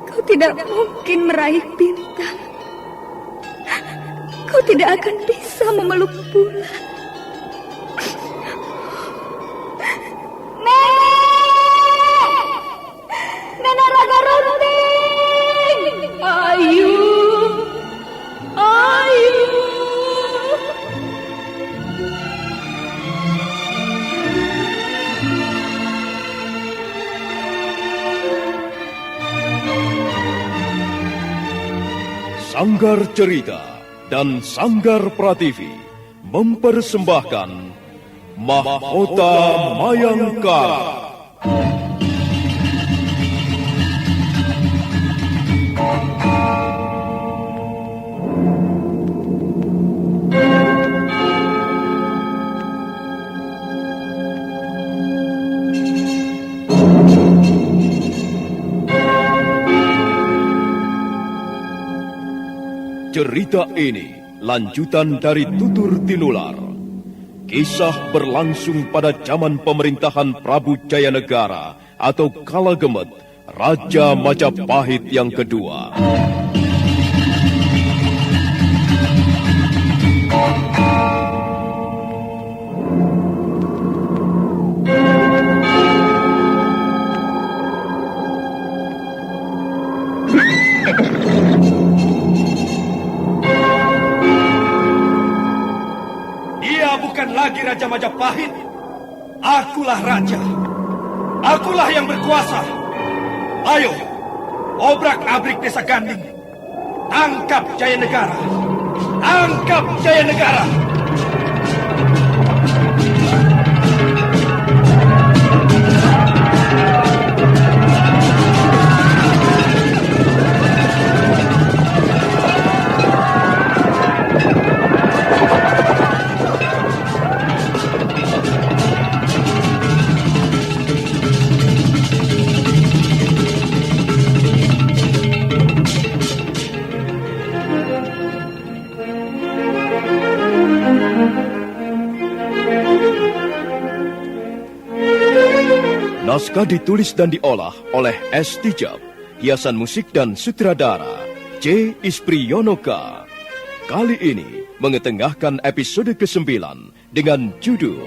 kau tidak mungkin meraih bintang. Kau tidak akan bisa memeluk bulan. Nenek Raga Runting, ayu. Sanggar Cerita dan Sanggar Prativi mempersembahkan Mahkota Mayangkara. Cerita ini lanjutan dari Tutur Tinular. Kisah berlangsung pada zaman pemerintahan Prabu Jayanegara atau Kalagemet, Raja Majapahit yang kedua. Bukan lagi Raja Majapahit. Akulah raja. Akulah yang berkuasa. Ayo, obrak-abrik desa Ganding. Tangkap Jayanegara. Tangkap Jayanegara. Naskah ditulis dan diolah oleh S. Tijab, hiasan musik dan sutradara C. Ispriyonoka. Kali ini mengetengahkan episode ke-9 dengan judul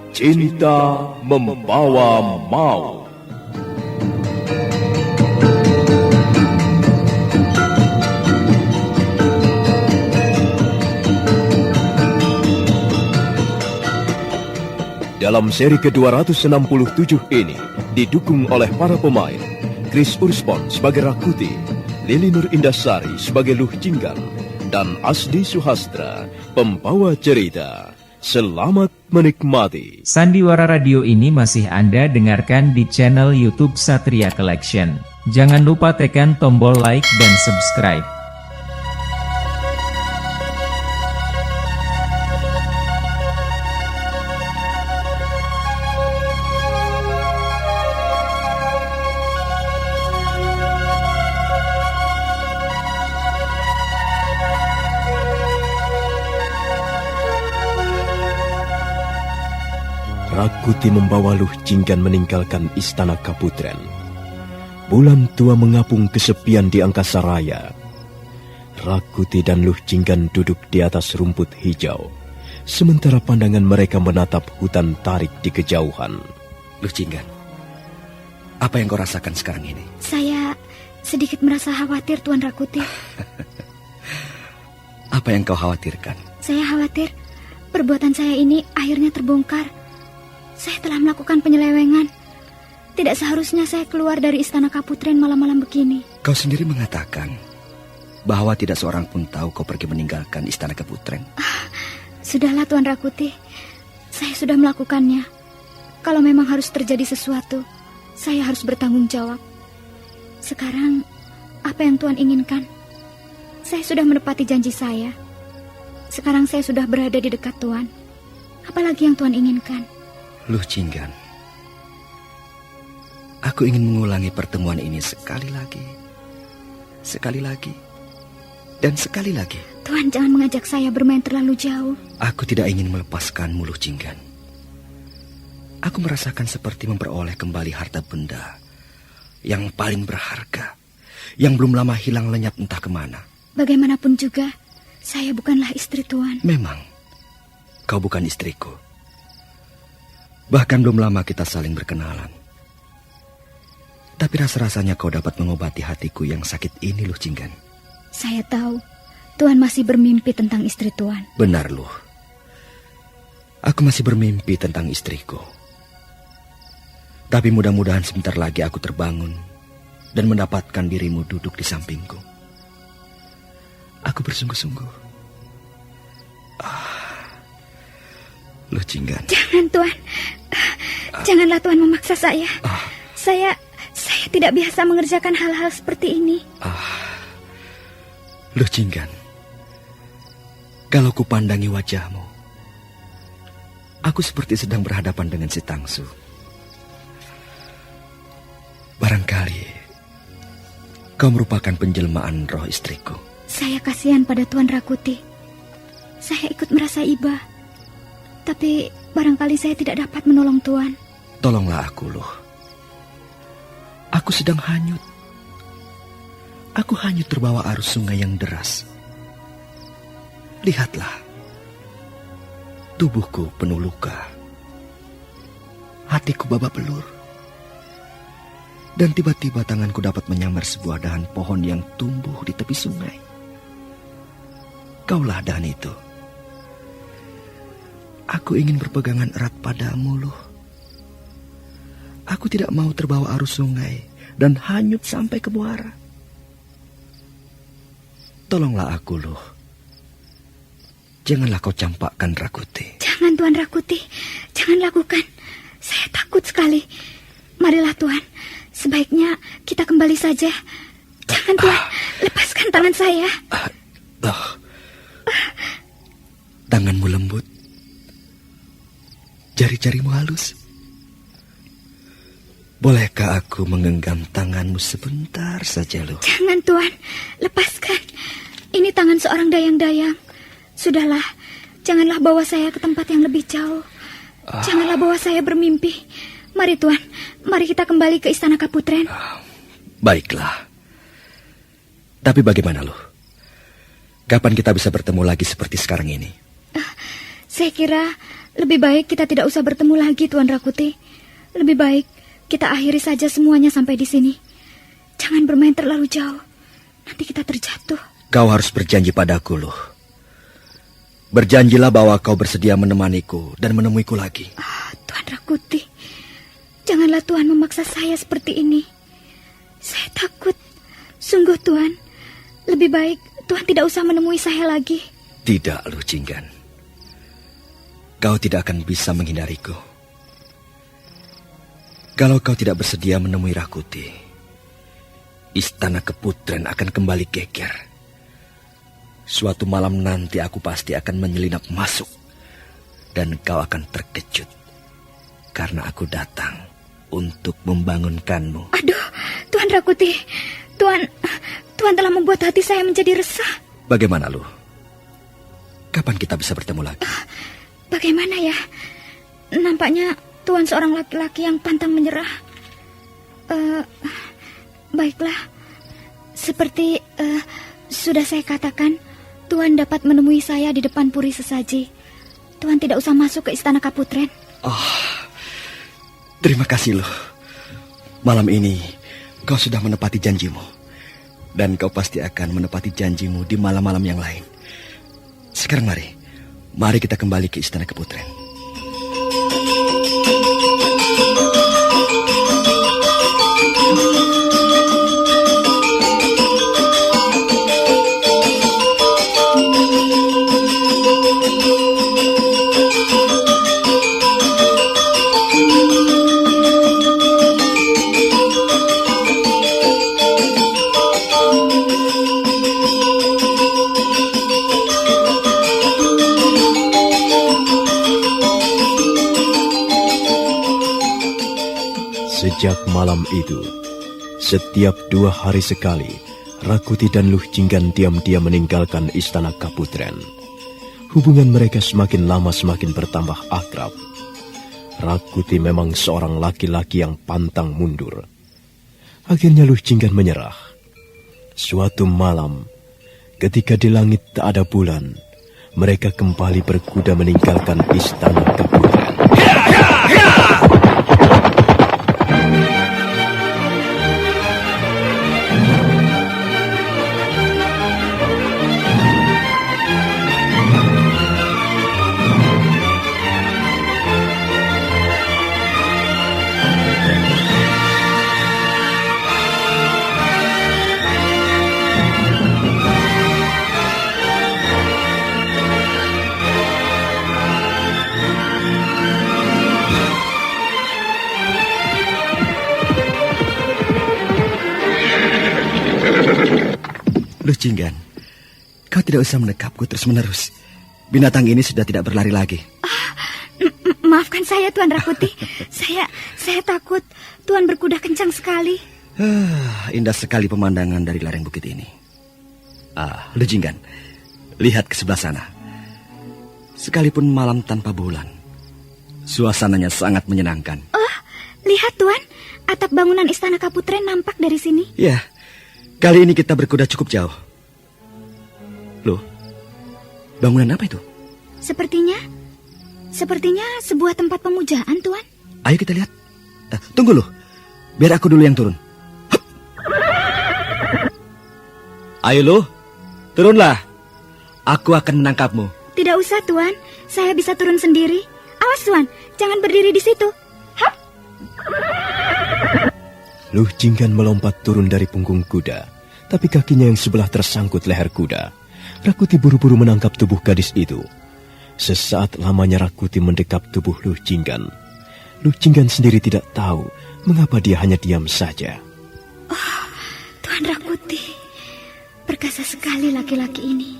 Cinta Membawa Maut. Dalam seri ke-267 ini didukung oleh para pemain Chris Urspon sebagai Rakuti, Lili Nur Indasari sebagai Luh Jinggan, dan Asdi Suhastra, pembawa cerita. Selamat menikmati. Sandiwara Radio ini masih Anda dengarkan di channel YouTube Satria Collection. Jangan lupa tekan tombol like dan subscribe. Rakuti membawa Luh Jinggan meninggalkan istana Kaputren. Bulan tua mengapung kesepian di angkasa raya. Rakuti dan Luh Jinggan duduk di atas rumput hijau, sementara pandangan mereka menatap hutan tarik di kejauhan. Luh Jinggan, apa yang kau rasakan sekarang ini? Saya sedikit merasa khawatir, Tuan Rakuti. Apa yang kau khawatirkan? Saya khawatir perbuatan saya ini akhirnya terbongkar. Saya telah melakukan penyelewengan. Tidak seharusnya saya keluar dari istana Kaputren malam-malam begini. Kau sendiri mengatakan bahwa tidak seorang pun tahu kau pergi meninggalkan istana Kaputren. Sudahlah Tuan Rakuti, saya sudah melakukannya. Kalau memang harus terjadi sesuatu, saya harus bertanggung jawab. Sekarang, apa yang Tuan inginkan? Saya sudah menepati janji saya. Sekarang saya sudah berada di dekat Tuan. Apalagi yang Tuan inginkan? Luh Jinggan, aku ingin mengulangi pertemuan ini sekali lagi, dan sekali lagi. Tuan jangan mengajak saya bermain terlalu jauh. Aku tidak ingin melepaskanmu, Luh Jinggan. Aku merasakan seperti memperoleh kembali harta benda, yang paling berharga, yang belum lama hilang lenyap entah kemana. Bagaimanapun juga, saya bukanlah istri Tuan. Memang, kau bukan istriku. Bahkan belum lama kita saling berkenalan. Tapi rasa-rasanya kau dapat mengobati hatiku yang sakit ini, Luh Jinggan. Saya tahu, Tuan masih bermimpi tentang istri Tuan. Benar, Luh. Aku masih bermimpi tentang istriku. Tapi mudah-mudahan sebentar lagi aku terbangun dan mendapatkan dirimu duduk di sampingku. Aku bersungguh-sungguh. Luh Jinggan. Jangan, Tuan. Janganlah Tuan memaksa saya. Saya tidak biasa mengerjakan hal-hal seperti ini. Luh Jinggan, kalau kupandangi wajahmu, aku seperti sedang berhadapan dengan si Tangsu. Barangkali kau merupakan penjelmaan roh istriku. Saya kasihan pada Tuan Rakuti. Saya ikut merasa iba. Tapi barangkali saya tidak dapat menolong Tuan. Tolonglah aku, Luh. Aku sedang hanyut. Aku hanyut terbawa arus sungai yang deras. Lihatlah. Tubuhku penuh luka. Hatiku babak belur. Dan tiba-tiba tanganku dapat menyambar sebuah dahan pohon yang tumbuh di tepi sungai. Kaulah dahan itu. Aku ingin berpegangan erat padamu, Luh. Aku tidak mau terbawa arus sungai dan hanyut sampai ke muara. Tolonglah aku, Luh. Janganlah kau campakkan Rakuti. Jangan, Tuan Rakuti. Jangan lakukan. Saya takut sekali. Marilah, Tuan. Sebaiknya kita kembali saja. Jangan, Tuan. Lepaskan tangan saya. Tanganmu lembut. Jari-jarimu halus. Bolehkah aku menggenggam tanganmu sebentar saja, Luh? Jangan, Tuan. Lepaskan. Ini tangan seorang dayang-dayang. Sudahlah. Janganlah bawa saya ke tempat yang lebih jauh. Janganlah bawa saya bermimpi. Mari, Tuan. Mari kita kembali ke Istana Kaputren. Baiklah. Tapi bagaimana, Luh? Kapan kita bisa bertemu lagi seperti sekarang ini? Saya kira lebih baik kita tidak usah bertemu lagi, Tuan Rakuti. Lebih baik kita akhiri saja semuanya sampai di sini. Jangan bermain terlalu jauh. Nanti kita terjatuh. Kau harus berjanji padaku, Luh. Berjanjilah bahwa kau bersedia menemaniku dan menemuiku lagi. Tuan Rakuti, janganlah Tuan memaksa saya seperti ini. Saya takut. Sungguh, Tuan. Lebih baik Tuan tidak usah menemui saya lagi. Tidak, Luh Jinggan. Kau tidak akan bisa menghindariku. Kalau kau tidak bersedia menemui Rakuti, Istana Kaputren akan kembali geger. Suatu malam nanti aku pasti akan menyelinap masuk. Dan kau akan terkejut. Karena aku datang untuk membangunkanmu. Aduh, Tuan Rakuti. Tuan telah membuat hati saya menjadi resah. Bagaimana, Luh? Kapan kita bisa bertemu lagi? Bagaimana ya? Nampaknya Tuan seorang laki-laki yang pantang menyerah. Baiklah. Seperti sudah saya katakan, Tuan dapat menemui saya di depan Puri Sesaji. Tuan tidak usah masuk ke Istana Kaputren. Terima kasih, Luh. Malam ini kau sudah menepati janjimu. Dan kau pasti akan menepati janjimu di malam-malam yang lain. Sekarang mari kita kembali ke Istana Kaputren. Sejak malam itu, setiap 2 hari sekali, Rakuti dan Luh Jinggan diam-diam meninggalkan Istana Kaputren. Hubungan mereka semakin lama semakin bertambah akrab. Rakuti memang seorang laki-laki yang pantang mundur. Akhirnya Luh Jinggan menyerah. Suatu malam, ketika di langit tak ada bulan, mereka kembali berkuda meninggalkan istana Kaputren. Luh Jinggan, kau tidak usah menekapku terus-menerus. Binatang ini sudah tidak berlari lagi. Maafkan saya, Tuan Rakuti. Saya takut. Tuan berkuda kencang sekali. Indah sekali pemandangan dari lereng bukit ini. Luh Jinggan, lihat ke sebelah sana. Sekalipun malam tanpa bulan, suasananya sangat menyenangkan. Lihat, Tuan. Atap bangunan istana Kaputren nampak dari sini. Ya, kali ini kita berkuda cukup jauh. Loh, bangunan apa itu? Sepertinya sebuah tempat pemujaan, Tuan. Ayo kita lihat. Tunggu loh, biar aku dulu yang turun. Hup. Ayo loh, turunlah. Aku akan menangkapmu. Tidak usah, Tuan. Saya bisa turun sendiri. Awas, Tuan. Jangan berdiri di situ. Hup. Luh Jinggan melompat turun dari punggung kuda, tapi kakinya yang sebelah tersangkut leher kuda. Rakuti buru-buru menangkap tubuh gadis itu. Sesaat lamanya Rakuti mendekap tubuh Luh Jinggan. Luh Jinggan sendiri tidak tahu mengapa dia hanya diam saja. Tuan Rakuti, perkasa sekali laki-laki ini.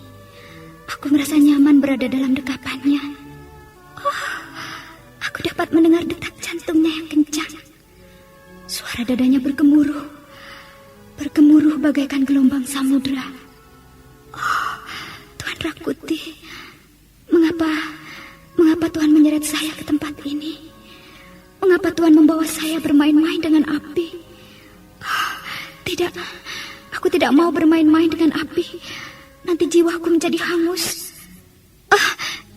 Aku merasa nyaman berada dalam dekapannya. Aku dapat mendengar detak jantungnya yang kencang. Suara dadanya bergemuruh bagaikan gelombang samudra. Tuan Rakuti, mengapa Tuan menyeret saya ke tempat ini? Mengapa Tuan membawa saya bermain-main dengan api? Tidak, aku tidak mau bermain-main dengan api. Nanti jiwaku menjadi hangus.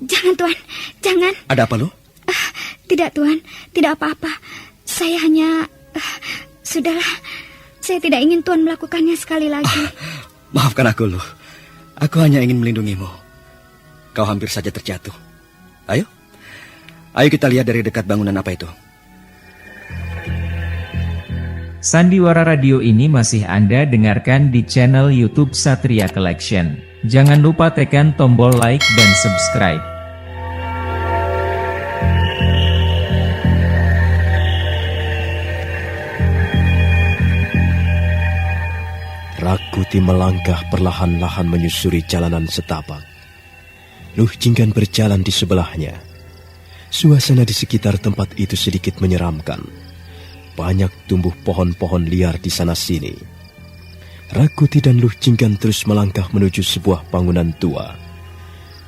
Jangan, Tuan, jangan. Ada apa, Luh? Tidak, Tuan, tidak apa-apa. Saya hanya... Sudahlah, saya tidak ingin Tuan melakukannya sekali lagi. Maafkan aku, Luh. Aku hanya ingin melindungimu. Kau hampir saja terjatuh. Ayo kita lihat dari dekat bangunan apa itu. Sandiwara radio ini masih Anda dengarkan di channel YouTube Satria Collection. Jangan lupa tekan tombol like dan subscribe. Rakuti melangkah perlahan-lahan menyusuri jalanan setapak. Luh Jinggan berjalan di sebelahnya. Suasana di sekitar tempat itu sedikit menyeramkan. Banyak tumbuh pohon-pohon liar di sana-sini. Rakuti dan Luh Jinggan terus melangkah menuju sebuah bangunan tua.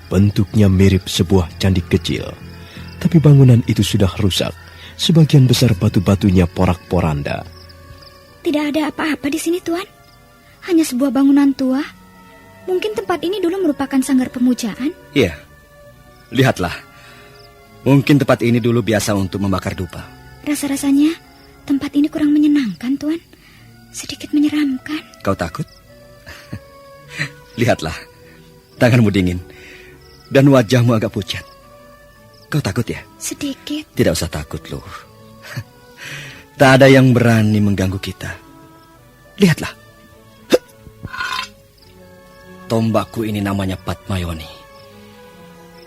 Bentuknya mirip sebuah candi kecil. Tapi bangunan itu sudah rusak. Sebagian besar batu-batunya porak-poranda. Tidak ada apa-apa di sini, Tuan. Hanya sebuah bangunan tua. Mungkin tempat ini dulu merupakan sanggar pemujaan. Iya, lihatlah. Mungkin tempat ini dulu biasa untuk membakar dupa. Rasa-rasanya tempat ini kurang menyenangkan, Tuan. Sedikit menyeramkan. Kau takut? Lihatlah, tanganmu dingin dan wajahmu agak pucat. Kau takut ya? Sedikit. Tidak usah takut, Luh. Tak ada yang berani mengganggu kita. Lihatlah. Tombakku ini namanya Patmayoni.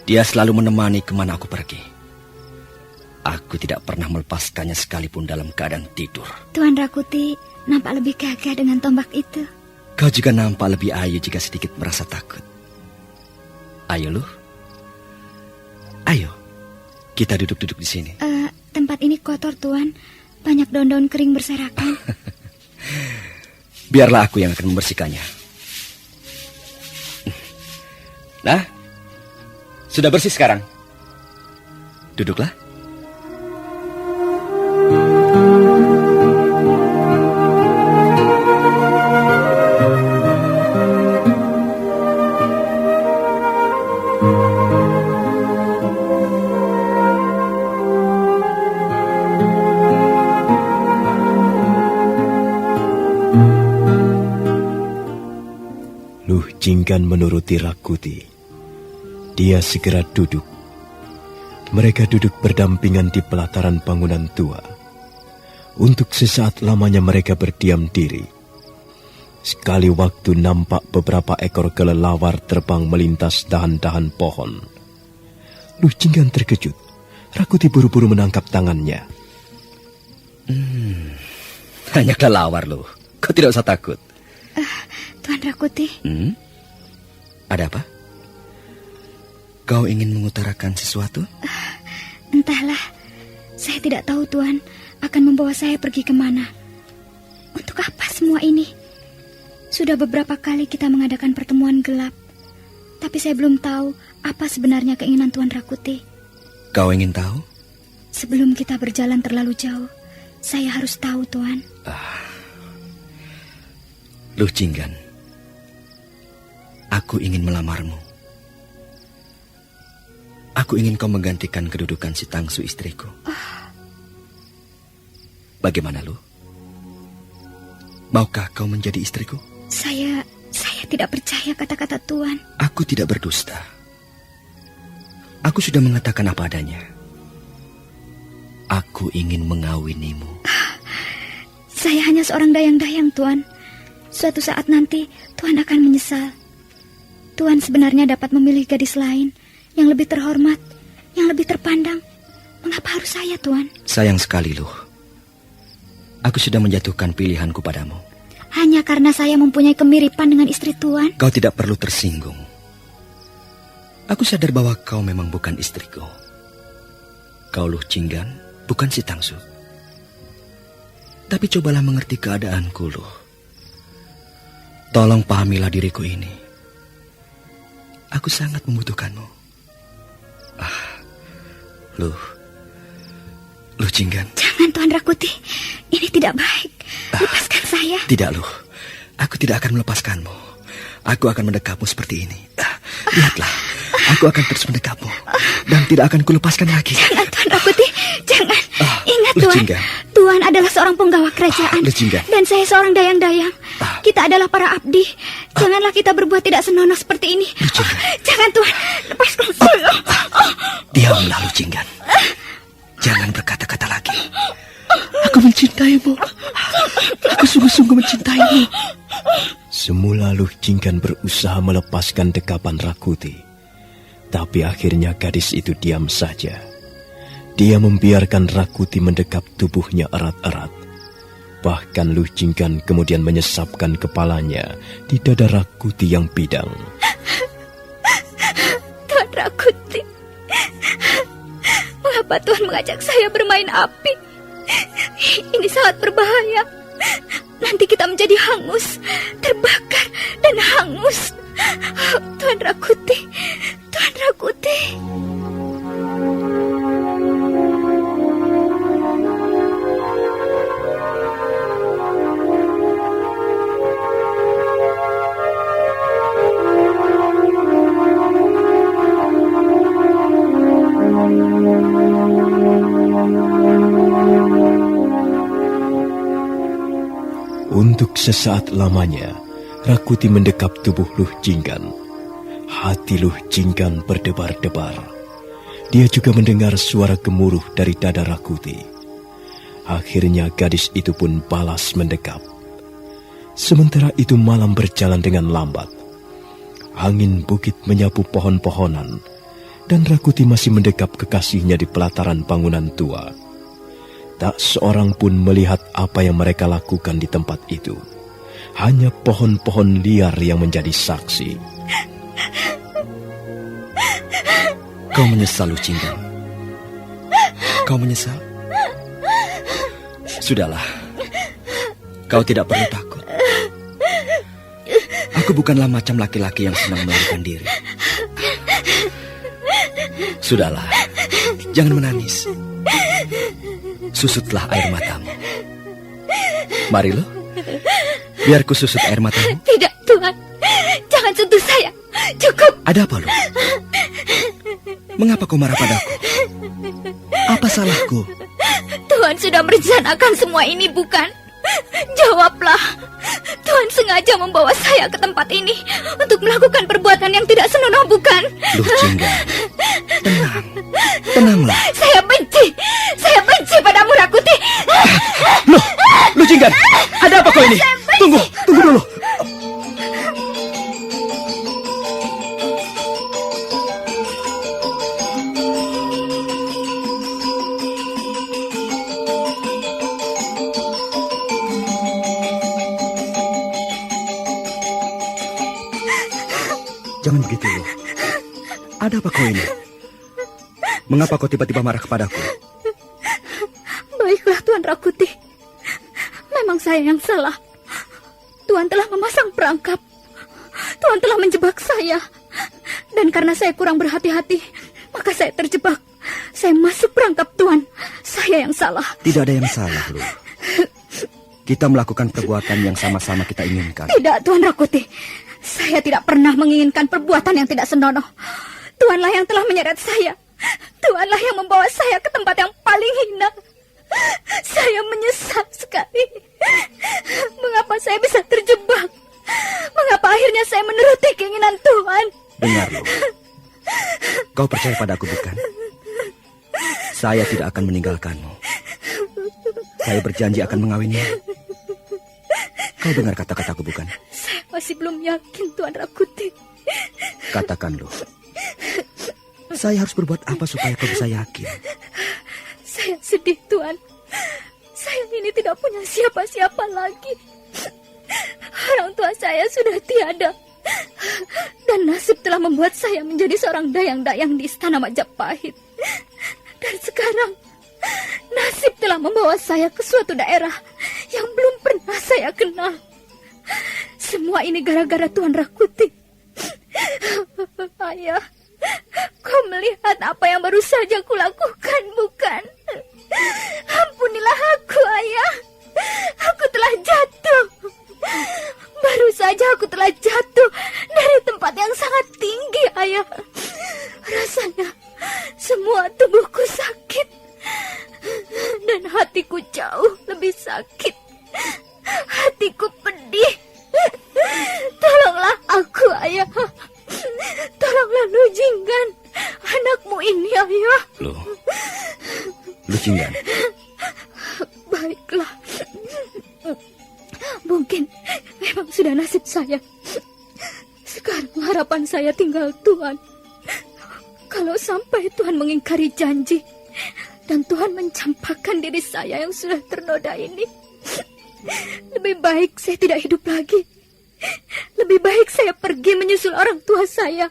Dia selalu menemani kemana aku pergi. Aku tidak pernah melepaskannya sekalipun dalam keadaan tidur. Tuan Rakuti nampak lebih gagah dengan tombak itu. Kau juga nampak lebih ayu jika sedikit merasa takut. Ayo, Luh. Ayo, kita duduk-duduk di sini. Tempat ini kotor, Tuan. Banyak daun-daun kering berserakan. Biarlah aku yang akan membersihkannya. Nah, sudah bersih sekarang. Duduklah. Jinggan menuruti Rakuti. Dia segera duduk. Mereka duduk berdampingan di pelataran bangunan tua. Untuk sesaat lamanya mereka berdiam diri. Sekali waktu nampak beberapa ekor kelelawar terbang melintas dahan-dahan pohon. Luh Jinggan terkejut. Rakuti buru-buru menangkap tangannya. Hanya kelelawar loh. Kau tidak usah takut. Tuan Rakuti. Ada apa? Kau ingin mengutarakan sesuatu? Entahlah. Saya tidak tahu Tuan akan membawa saya pergi kemana. Untuk apa semua ini? Sudah beberapa kali kita mengadakan pertemuan gelap. Tapi saya belum tahu apa sebenarnya keinginan Tuan Rakuti. Kau ingin tahu? Sebelum kita berjalan terlalu jauh, saya harus tahu, Tuan. Luh Jinggan, aku ingin melamarmu. Aku ingin kau menggantikan kedudukan si Tangsu istriku. Bagaimana, Luh? Maukah kau menjadi istriku? Saya tidak percaya kata-kata Tuan. Aku tidak berdusta. Aku sudah mengatakan apa adanya. Aku ingin mengawinimu. Saya hanya seorang dayang-dayang, Tuan. Suatu saat nanti Tuan akan menyesal. Tuan sebenarnya dapat memilih gadis lain yang lebih terhormat, yang lebih terpandang. Mengapa harus saya, Tuan? Sayang sekali, Luh. Aku sudah menjatuhkan pilihanku padamu. Hanya karena saya mempunyai kemiripan dengan istri Tuan. Kau tidak perlu tersinggung. Aku sadar bahwa kau memang bukan istriku. Kau Luh Jinggan, bukan si Tangsu. Tapi cobalah mengerti keadaanku, Luh. Tolong pahamilah diriku ini. Aku sangat membutuhkanmu. Luh Jinggan. Jangan, Tuan Rakuti. Ini tidak baik. Lepaskan saya. Tidak, Luh. Aku tidak akan melepaskanmu. Aku akan mendekapmu seperti ini. Lihatlah, aku akan terus mendekapmu. Dan tidak akan kulepaskan lagi. Jangan, Tuan Rakuti. Jangan. Ingat, Luh Tuan. Jinggan. Tuan adalah seorang penggawa kerajaan. Luh Jinggan. Dan saya seorang dayang-dayang. Kita adalah para abdi. Janganlah kita berbuat tidak senonoh seperti ini. Jangan, Tuan. Lepaskan saya. Diamlah, Luh Jinggan. Jangan berkata-kata lagi. Aku mencintaimu. Aku sungguh-sungguh mencintaimu. Semula Luh Jinggan berusaha melepaskan dekapan Rakuti. Tapi akhirnya gadis itu diam saja. Dia membiarkan Rakuti mendekap tubuhnya erat-erat. Bahkan Luh Jinggan kemudian menyesapkan kepalanya di dada Rakuti yang bidang. Tuan Rakuti, mengapa Tuhan mengajak saya bermain api? Ini sangat berbahaya. Nanti kita menjadi hangus, terbakar dan hangus. Tuan Rakuti, Tuan Rakuti. Untuk sesaat lamanya, Rakuti mendekap tubuh Luh Jinggan. Hati Luh Jinggan berdebar-debar. Dia juga mendengar suara gemuruh dari dada Rakuti. Akhirnya gadis itu pun balas mendekap. Sementara itu malam berjalan dengan lambat. Angin bukit menyapu pohon-pohonan, dan Rakuti masih mendekap kekasihnya di pelataran bangunan tua. Tak seorang pun melihat apa yang mereka lakukan di tempat itu. Hanya pohon-pohon liar yang menjadi saksi. Kau menyesal, Luh Jinggan? Kau menyesal? Sudahlah. Kau tidak perlu takut. Aku bukanlah macam laki-laki yang senang melarikan diri. Sudahlah. Jangan menangis. Susutlah air matamu. Mari, Luh. Biar ku susut air matamu. Tidak, Tuhan. Jangan sentuh saya. Cukup. Ada apa, Luh? Mengapa kau marah padaku? Apa salahku? Tuhan sudah merencanakan semua ini, bukan? Jawablah. Tuhan sengaja sengaja membawa saya ke tempat ini untuk melakukan perbuatan yang tidak senonoh, bukan? Luh Jinggan, tenang, tenanglah. Saya benci padamu, Rakuti. Luh Jinggan, ada apa kau ini? Tunggu dulu. Jangan begitu, Luh. Ada apa kau ini? Mengapa kau tiba-tiba marah kepadaku? Baiklah, Tuan Rakuti. Memang saya yang salah. Tuan telah memasang perangkap. Tuan telah menjebak saya. Dan karena saya kurang berhati-hati, maka saya terjebak. Saya masuk perangkap Tuan. Saya yang salah. Tidak ada yang salah, Luh. Kita melakukan perbuatan yang sama-sama kita inginkan. Tidak, Tuan Rakuti. Saya tidak pernah menginginkan perbuatan yang tidak senonoh. Tuanlah yang telah menyeret saya. Tuanlah yang membawa saya ke tempat yang paling hina. Saya menyesal sekali. Mengapa saya bisa terjebak? Mengapa akhirnya saya menuruti keinginan Tuhan? Dengar, Luh. Kau percaya padaku, bukan? Saya tidak akan meninggalkanmu. Saya berjanji akan mengawinimu. Kau dengar kata-kataku, bukan? Saya masih belum yakin, Tuan Rakuti. Katakan, Luh. Saya harus berbuat apa supaya kau bisa yakin? Saya sedih, Tuan. Saya ini tidak punya siapa-siapa lagi. Orang tua saya sudah tiada. Dan nasib telah membuat saya menjadi seorang dayang-dayang di istana Majapahit. Dan sekarang, nasib telah membawa saya ke suatu daerah yang belum pernah saya kenal. Semua ini gara-gara Tuan Rakuti. Ayah, kau melihat apa yang baru saja kulakukan, bukan? Ampunilah aku, Ayah. Aku telah jatuh. Baru saja aku telah jatuh dari tempat yang sangat tinggi, Ayah. Rasanya semua tubuhku sakit. Dan hatiku jauh lebih sakit. Hatiku pedih. Tolonglah aku, Ayah. Tolonglah Luh Jinggan, anakmu ini, Ayah. Luh Jinggan. Baiklah. Mungkin memang sudah nasib saya. Sekarang harapan saya tinggal Tuhan. Kalau sampai Tuhan mengingkari janji dan Tuhan mencampakkan diri saya yang sudah ternoda ini, lebih baik saya tidak hidup lagi. Lebih baik saya pergi menyusul orang tua saya.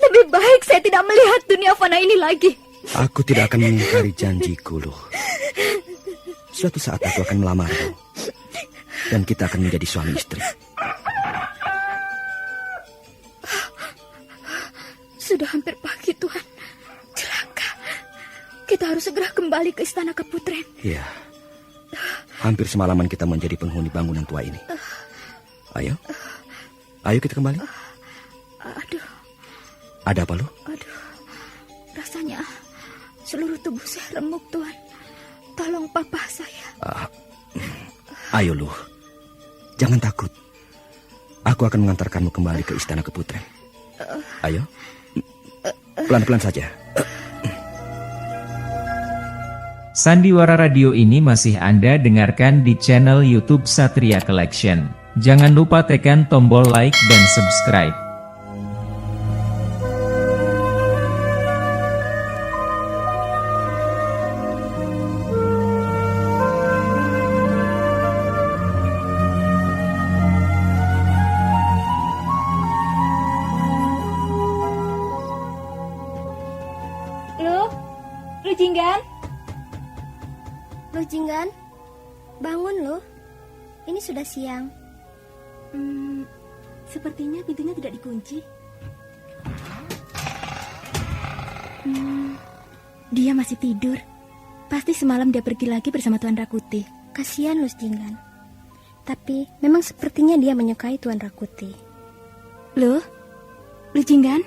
Lebih baik saya tidak melihat dunia fana ini lagi. Aku tidak akan mengingkari janjiku, Luh. Suatu saat aku akan melamarmu. Dan kita akan menjadi suami istri. Sudah hampir pagi, Tuhan. Celaka. Kita harus segera kembali ke istana Keputren. Iya. Hampir semalaman kita menjadi penghuni bangunan tua ini. Ayo kita kembali. Aduh. Ada apa, Luh? Aduh. Rasanya seluruh tubuh saya remuk, Tuhan. Tolong papa saya. Ayo, Luh. Jangan takut. Aku akan mengantarkanmu kembali ke istana Keputren. Ayo. Pelan-pelan saja. Sandiwara Radio ini masih Anda dengarkan di channel YouTube Satria Collection. Jangan lupa tekan tombol like dan subscribe. Luh Jinggan. Luh Jinggan, bangun Luh. Ini sudah siang. Sepertinya pintunya tidak dikunci. Dia masih tidur. Pasti semalam dia pergi lagi bersama Tuan Rakuti. Kasihan Luh Jinggan. Tapi memang sepertinya dia menyukai Tuan Rakuti. Luh Jinggan.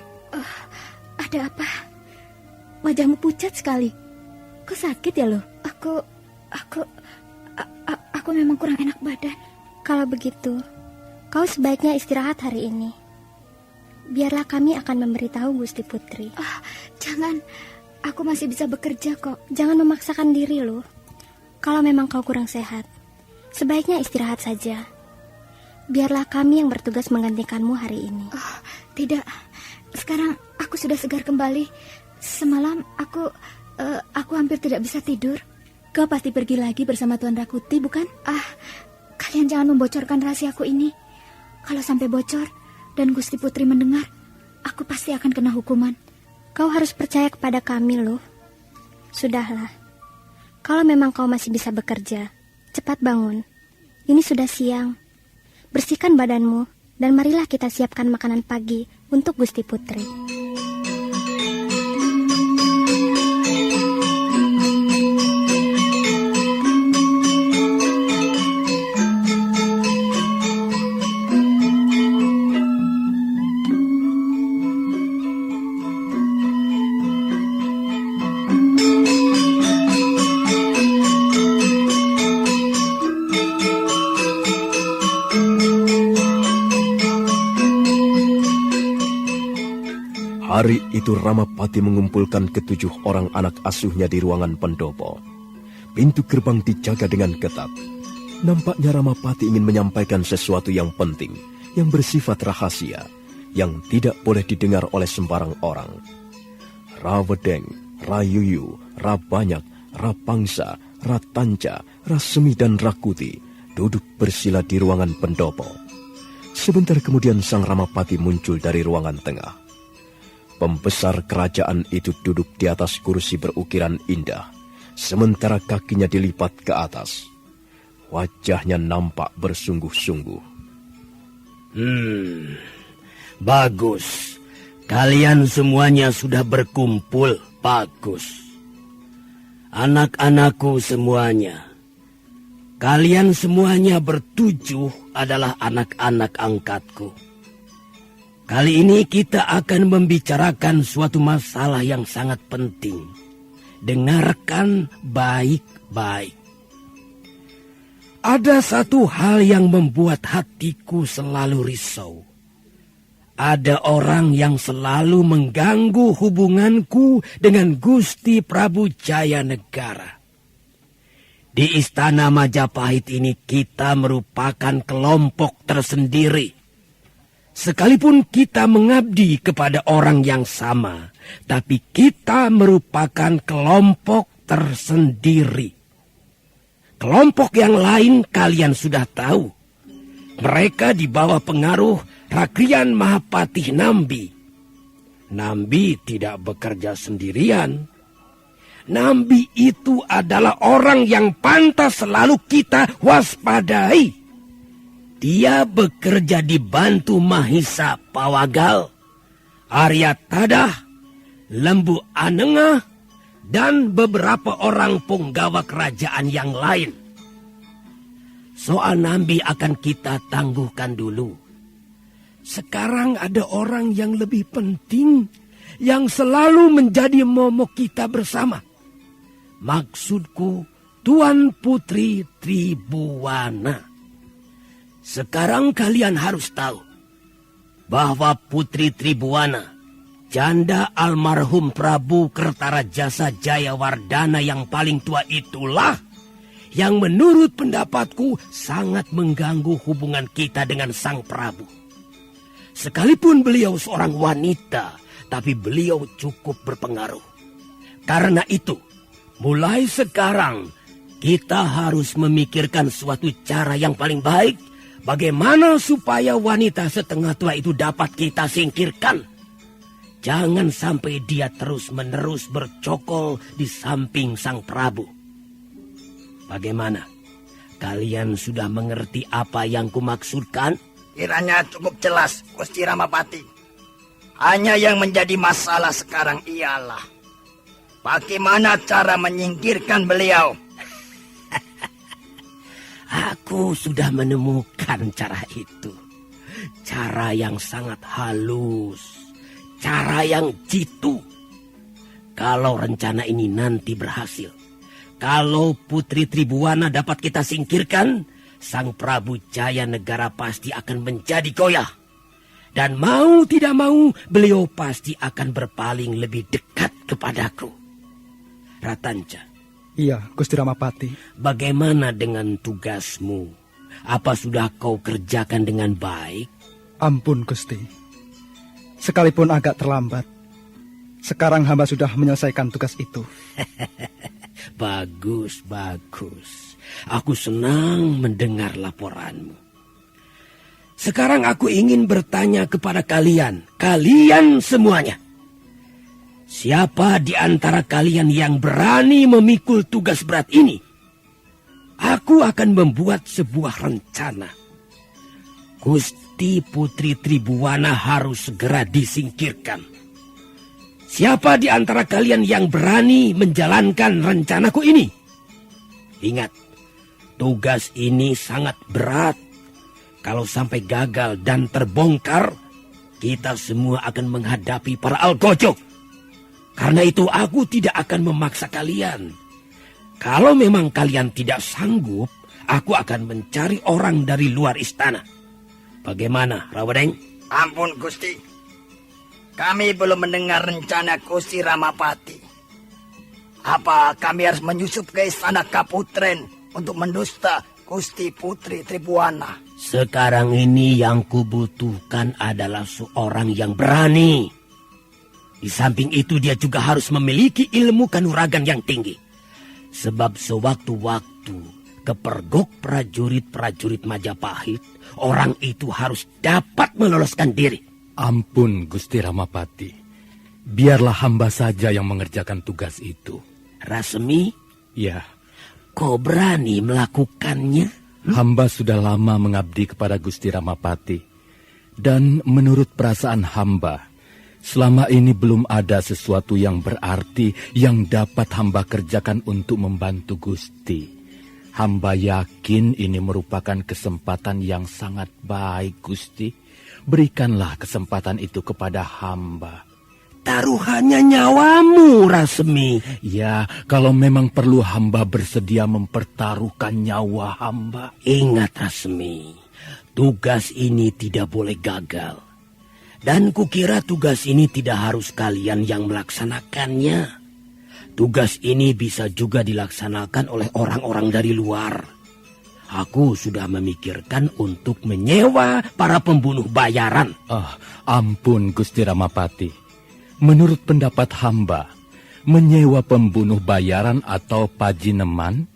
Ada apa? Wajahmu pucat sekali. Kok sakit ya, Luh? Aku memang kurang enak badan. Kalau begitu, Kau sebaiknya istirahat hari ini. Biarlah kami akan memberitahu Gusti Putri. Jangan, aku masih bisa bekerja kok. Jangan memaksakan diri loh. Kalau memang kau kurang sehat, sebaiknya istirahat saja. Biarlah kami yang bertugas menggantikanmu hari ini. Tidak, sekarang aku sudah segar kembali. Semalam aku hampir tidak bisa tidur. Kau pasti pergi lagi bersama Tuan Rakuti, bukan? Kalian jangan membocorkan rahasiaku ini. Kalau sampai bocor dan Gusti Putri mendengar, aku pasti akan kena hukuman. Kau harus percaya kepada kami loh. Sudahlah. Kalau memang kau masih bisa bekerja, cepat bangun. Ini sudah siang. Bersihkan badanmu dan marilah kita siapkan makanan pagi untuk Gusti Putri. Hari itu Ramapati mengumpulkan ke-7 orang anak asuhnya di ruangan pendopo. Pintu gerbang dijaga dengan ketat. Nampaknya Ramapati ingin menyampaikan sesuatu yang penting, yang bersifat rahasia, yang tidak boleh didengar oleh sembarang orang. Rawedeng, Rayuyu, Rabanyak, Rapangsa, Ratanca, Rasemi dan Rakuti duduk bersila di ruangan pendopo. Sebentar kemudian sang Ramapati muncul dari ruangan tengah. Pembesar kerajaan itu duduk di atas kursi berukiran indah, sementara kakinya dilipat ke atas. Wajahnya nampak bersungguh-sungguh. Bagus. Kalian semuanya sudah berkumpul. Bagus. Anak-anakku semuanya. Kalian semuanya bertujuh adalah anak-anak angkatku. Kali ini kita akan membicarakan suatu masalah yang sangat penting. Dengarkan baik-baik. Ada satu hal yang membuat hatiku selalu risau. Ada orang yang selalu mengganggu hubunganku dengan Gusti Prabu Jayanegara. Di Istana Majapahit ini kita merupakan kelompok tersendiri. Sekalipun kita mengabdi kepada orang yang sama, tapi kita merupakan kelompok tersendiri. Kelompok yang lain kalian sudah tahu. Mereka di bawah pengaruh Rakrian Mahapatih Nambi. Nambi tidak bekerja sendirian. Nambi itu adalah orang yang pantas selalu kita waspadai. Dia bekerja dibantu Mahisa Pawagal, Arya Tadah, Lembu Anengah, dan beberapa orang punggawa kerajaan yang lain. Soal Nambi akan kita tangguhkan dulu. Sekarang ada orang yang lebih penting, yang selalu menjadi momok kita bersama. Maksudku, Tuan Putri Tribuwana. Sekarang kalian harus tahu bahwa Putri Tribuwana, janda almarhum Prabu Kertarajasa Jayawardana yang paling tua itulah yang menurut pendapatku sangat mengganggu hubungan kita dengan Sang Prabu. Sekalipun beliau seorang wanita, tapi beliau cukup berpengaruh. Karena itu, mulai sekarang kita harus memikirkan suatu cara yang paling baik bagaimana supaya wanita setengah tua itu dapat kita singkirkan. Jangan sampai dia terus-menerus bercokol di samping Sang Prabu. Bagaimana? Kalian sudah mengerti apa yang kumaksudkan? Kiranya cukup jelas, Gusti Ramapati. Hanya yang menjadi masalah sekarang ialah bagaimana cara menyingkirkan beliau. Aku sudah menemukan cara itu. Cara yang sangat halus. Cara yang jitu. Kalau rencana ini nanti berhasil. Kalau Putri Tribuwana dapat kita singkirkan, Sang Prabu Jaya Negara pasti akan menjadi goyah. Dan mau tidak mau, beliau pasti akan berpaling lebih dekat kepadaku. Ratanca. Iya, Gusti Ramapati. Bagaimana dengan tugasmu? Apa sudah kau kerjakan dengan baik? Ampun, Gusti. Sekalipun agak terlambat, sekarang hamba sudah menyelesaikan tugas itu. Bagus, bagus. Aku senang mendengar laporanmu. Sekarang aku ingin bertanya kepada kalian semuanya. Siapa di antara kalian yang berani memikul tugas berat ini? Aku akan membuat sebuah rencana. Gusti Putri Tribuana harus segera disingkirkan. Siapa di antara kalian yang berani menjalankan rencanaku ini? Ingat, tugas ini sangat berat. Kalau sampai gagal dan terbongkar, kita semua akan menghadapi para algojo. Karena itu aku tidak akan memaksa kalian. Kalau memang kalian tidak sanggup, aku akan mencari orang dari luar istana. Bagaimana, Rawadeng? Ampun, Gusti. Kami belum mendengar rencana Gusti Ramapati. Apa kami harus menyusup ke istana Kaputren untuk mendusta Gusti Putri Tribuana? Sekarang ini yang kubutuhkan adalah seorang yang berani. Di samping itu dia juga harus memiliki ilmu kanuragan yang tinggi. Sebab sewaktu-waktu kepergok prajurit-prajurit Majapahit, orang itu harus dapat meloloskan diri. Ampun, Gusti Ramapati. Biarlah hamba saja yang mengerjakan tugas itu. Rasmi? Ya. Kau berani melakukannya? Hamba sudah lama mengabdi kepada Gusti Ramapati. Dan menurut perasaan hamba, selama ini belum ada sesuatu yang berarti yang dapat hamba kerjakan untuk membantu Gusti. Hamba yakin ini merupakan kesempatan yang sangat baik, Gusti. Berikanlah kesempatan itu kepada hamba. Taruhannya nyawamu, Rasmi. Ya, kalau memang perlu hamba bersedia mempertaruhkan nyawa hamba. Ingat, Rasmi, tugas ini tidak boleh gagal. Dan kukira tugas ini tidak harus kalian yang melaksanakannya. Tugas ini bisa juga dilaksanakan oleh orang-orang dari luar. Aku sudah memikirkan untuk menyewa para pembunuh bayaran. Ampun, Gusti Ramapati. Menurut pendapat hamba, menyewa pembunuh bayaran atau pajineman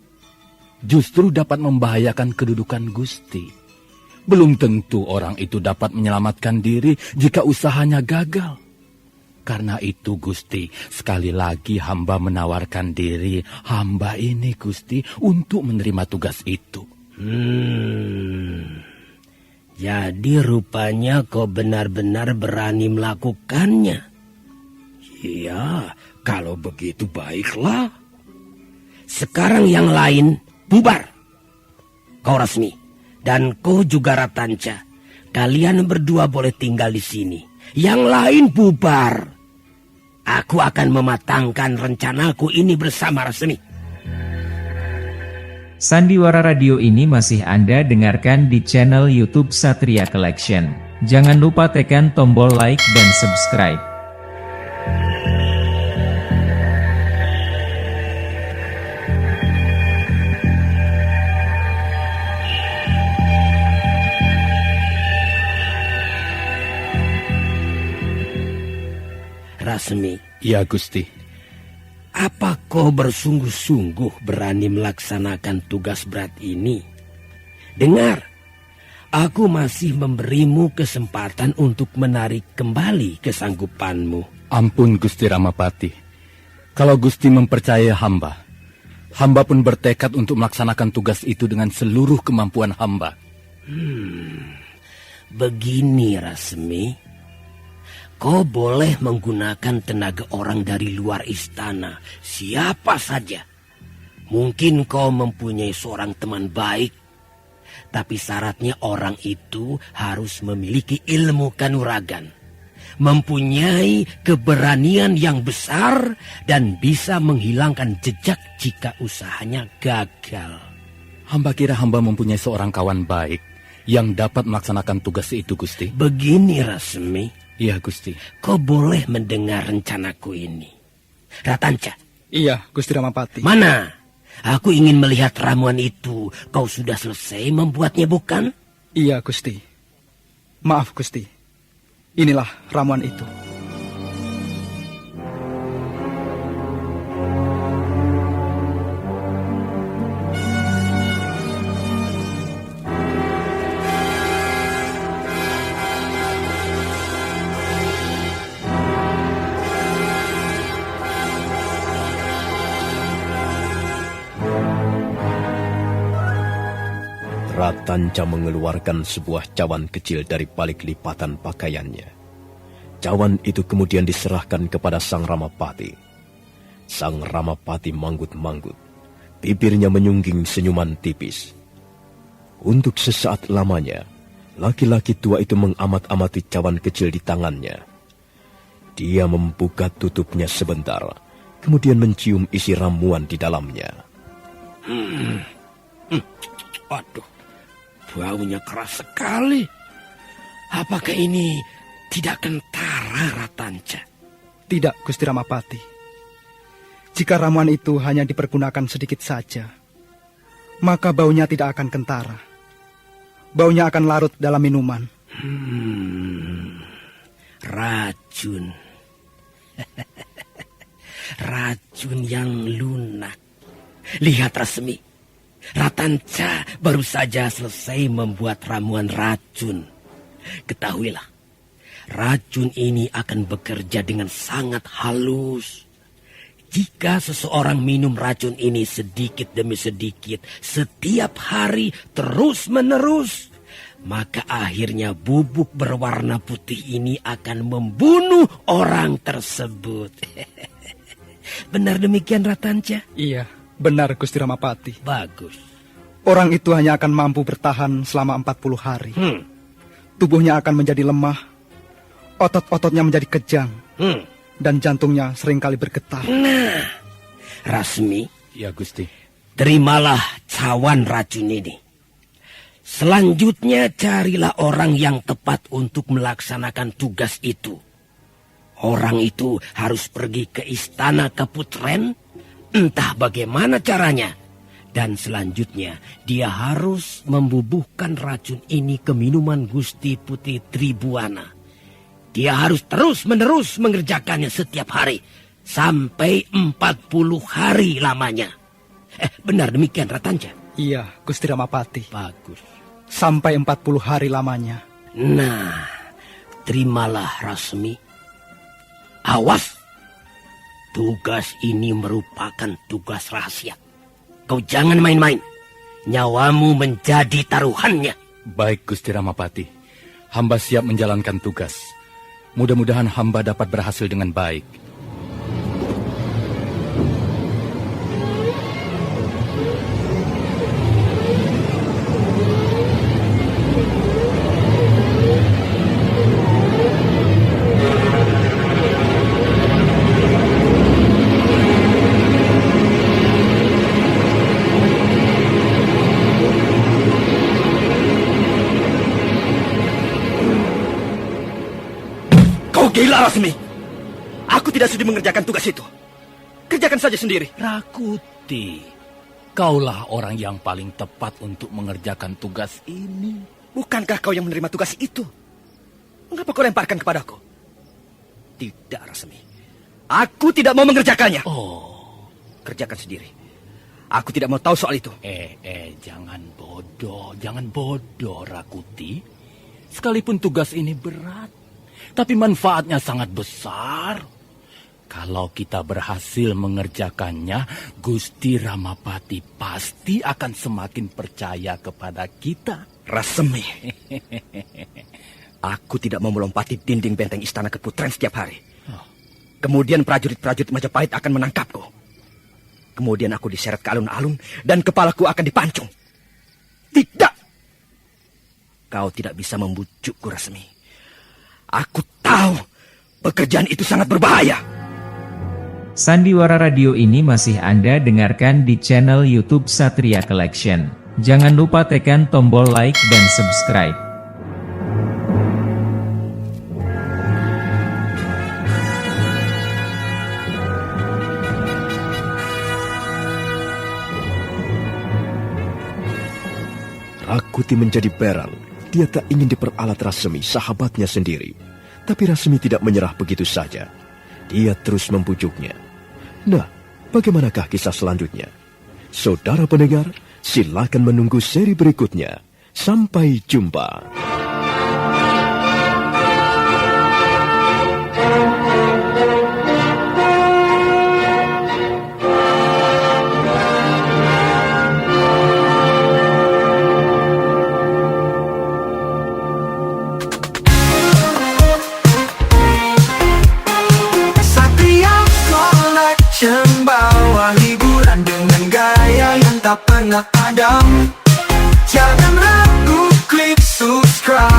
justru dapat membahayakan kedudukan Gusti. Belum tentu orang itu dapat menyelamatkan diri jika usahanya gagal. Karena itu, Gusti, sekali lagi hamba menawarkan diri hamba ini, Gusti, untuk menerima tugas itu. Jadi rupanya kau benar-benar berani melakukannya. Iya, kalau begitu baiklah. Sekarang yang lain bubar. Kau Rasmi dan kau juga Ratanca. Kalian berdua boleh tinggal di sini. Yang lain bubar. Aku akan mematangkan rencanaku ini bersama Rasmi. Sandiwara Radio ini masih Anda dengarkan di channel YouTube Satria Collection. Jangan lupa tekan tombol like dan subscribe. Rasmi. Ya, Gusti. Apa kau bersungguh-sungguh berani melaksanakan tugas berat ini? Dengar, aku masih memberimu kesempatan untuk menarik kembali kesanggupanmu. Ampun, Gusti Ramapati. Kalau Gusti mempercayai hamba, hamba pun bertekad untuk melaksanakan tugas itu dengan seluruh kemampuan hamba. Begini, Rasmi. Kau boleh menggunakan tenaga orang dari luar istana, siapa saja. Mungkin kau mempunyai seorang teman baik, tapi syaratnya orang itu harus memiliki ilmu kanuragan, mempunyai keberanian yang besar, dan bisa menghilangkan jejak jika usahanya gagal. Hamba kira hamba mempunyai seorang kawan baik yang dapat melaksanakan tugas itu, Gusti. Begini, Rasmi. Iya, Gusti. Kau boleh mendengar rencanaku ini. Ratanca. Iya, Gusti Ramapati. Mana? Aku ingin melihat ramuan itu. Kau sudah selesai membuatnya, bukan? Iya, Gusti. Maaf, Gusti. Inilah ramuan itu. Ratanca mengeluarkan sebuah cawan kecil dari balik lipatan pakaiannya. Cawan itu kemudian diserahkan kepada Sang Ramapati. Sang Ramapati manggut-manggut. Bibirnya menyungging senyuman tipis. Untuk sesaat lamanya, laki-laki tua itu mengamat-amati cawan kecil di tangannya. Dia membuka tutupnya sebentar, kemudian mencium isi ramuan di dalamnya. Waduh. Baunya keras sekali. Apakah ini tidak kentara, Ratanca? Tidak, Gusti Ramapati. Jika ramuan itu hanya dipergunakan sedikit saja, maka baunya tidak akan kentara. Baunya akan larut dalam minuman. Racun. Racun yang lunak. Lihat, Rasmi. Ratanca baru saja selesai membuat ramuan racun. Ketahuilah, racun ini akan bekerja dengan sangat halus. Jika seseorang minum racun ini sedikit demi sedikit, setiap hari terus-menerus, maka akhirnya bubuk berwarna putih ini akan membunuh orang tersebut. Benar demikian, Ratanca? Iya, benar, Gusti Ramapati. Bagus. Orang itu hanya akan mampu bertahan selama 40 hari. Tubuhnya akan menjadi lemah, otot-ototnya menjadi kejang, dan jantungnya seringkali bergetar. Nah, Rasmi. Ya, Gusti. Terimalah cawan racun ini. Selanjutnya carilah orang yang tepat untuk melaksanakan tugas itu. Orang itu harus pergi ke istana Kaputren, entah bagaimana caranya. Dan selanjutnya dia harus membubuhkan racun ini ke minuman Gusti Putih Tribuana. Dia harus terus-menerus mengerjakannya setiap hari. Sampai 40 hari lamanya. Benar demikian, Ratanca? Iya, Gusti Ramapati. Bagus. Sampai 40 hari lamanya. Nah, terimalah, Rasmi. Awas. Tugas ini merupakan tugas rahasia. Kau jangan main-main. Nyawamu menjadi taruhannya. Baik, Gusti Ramapati. Hamba siap menjalankan tugas. Mudah-mudahan hamba dapat berhasil dengan baik. Gila, Rasmi. Aku tidak sudi mengerjakan tugas itu. Kerjakan saja sendiri. Rakuti, kaulah orang yang paling tepat untuk mengerjakan tugas ini. Bukankah kau yang menerima tugas itu? Mengapa kau lemparkan kepadaku? Tidak, Rasmi. Aku tidak mau mengerjakannya. Oh, kerjakan sendiri. Aku tidak mau tahu soal itu. Jangan bodoh, Rakuti. Sekalipun tugas ini berat, tapi manfaatnya sangat besar. Kalau kita berhasil mengerjakannya, Gusti Ramapati pasti akan semakin percaya kepada kita. Rasmi, aku tidak mau melompati dinding benteng istana Kaputren setiap hari. Kemudian prajurit-prajurit Majapahit akan menangkapku. Kemudian aku diseret ke alun-alun dan kepalaku akan dipancung. Tidak! Kau tidak bisa membujukku, Rasmi. Aku tahu pekerjaan itu sangat berbahaya. Sandiwara Radio ini masih Anda dengarkan di channel YouTube Satria Collection. Jangan lupa tekan tombol like dan subscribe. Rakuti menjadi berang. Dia tak ingin diperalat Rasmi, sahabatnya sendiri. Tapi Rasmi tidak menyerah begitu saja. Dia terus membujuknya. Nah, bagaimanakah kisah selanjutnya? Saudara pendengar, silakan menunggu seri berikutnya. Sampai jumpa. Bawa hiburan dengan gaya yang tak pernah padam. Jangan ragu, klik subscribe.